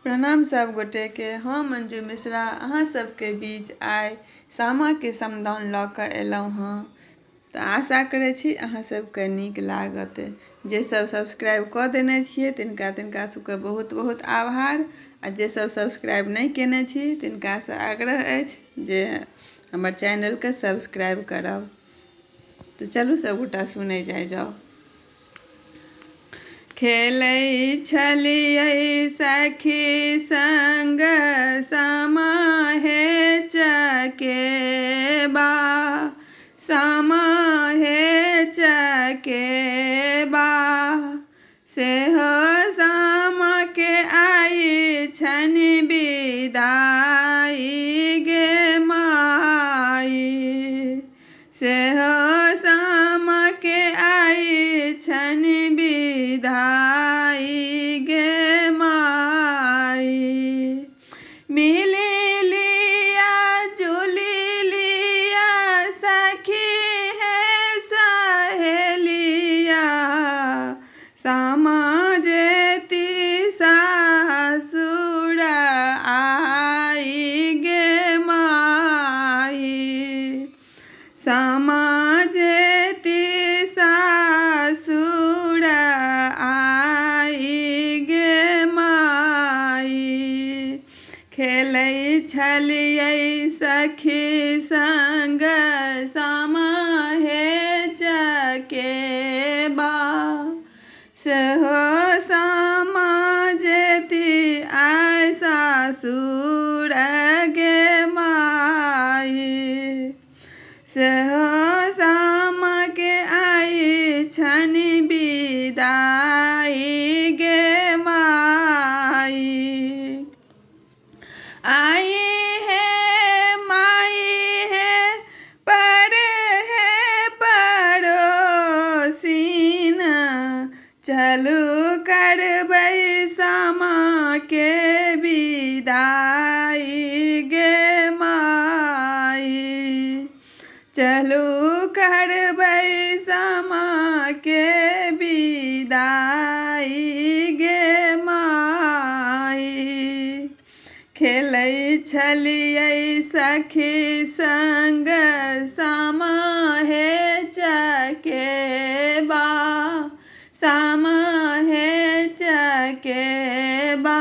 प्रणाम सब गोटे के। हम मंजू मिश्रा अहाँ सबके बीच आइ सामा के समदाउन लऽ कऽ एलहुँ हँ। तऽ आशा करै छी अहाँ सबके नीक लागत। जे सब सब्सक्राइब कऽ देने छियै तिनका सबके बहुत बहुत आभार। आ जे सब सब्सक्राइब नहीं केने छी तिनका से आग्रह अछि जे हमर चैनल के सब्सक्राइब करब। तो चलू सब गोटा सुनै जाओ। खेलै छलियै सखी संग सामा हे चकेबा, सामा हे चकेबा। सेहो सामा के आई छनि बिदाई गे माई, सेहो सामा के आई छनि बिदाई गे माई। मिली लिया जुली लिया सखी है सहेलिया, सामा जेती सासुर आई गे माई, सामा जेती सासुर आई गे माई। खेलै छलियै सखी संग सामा हे चकेबा, सेहो सामा जेती आइ सासुर गे माई, सेहो सामा के आई छनि बिदाई गे माई। आई है माई है पर है पड़ोसीन, चलू करबै सामा के बिदाई गे माई, चलू करबै सामा के बिदाई गे माई। खेलै छलियै सखी संग सामा हे चकेबा, सामा हे चकेबा।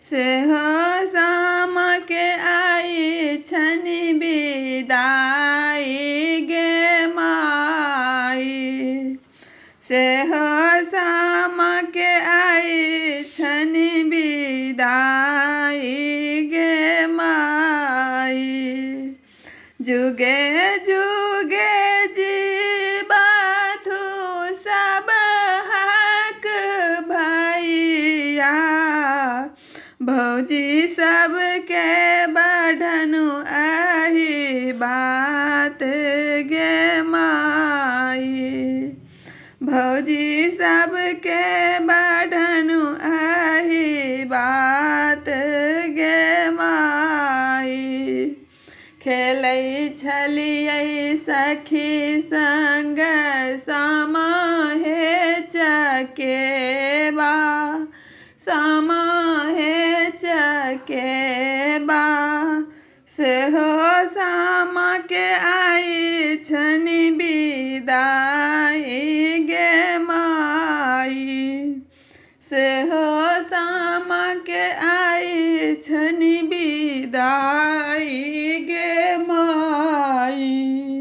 सेहो सामा के आई छनि बिदाई गे माई, सेहो सामा के आई छनि बिदाई गे माई। जुगे जुगे जीबाथु सब हक भैया, भौजी सबके बढ़नु एही बात गे माई, भौजी सबके बढ़नु एही बात गे माई। खेलै छलियै सखी संग सामा हे चकेबा, सामा हे चकेबा। सेहो सामा के आई छनि बिदाई गे माई, सेहो सामा के आई छनि बिदाई गे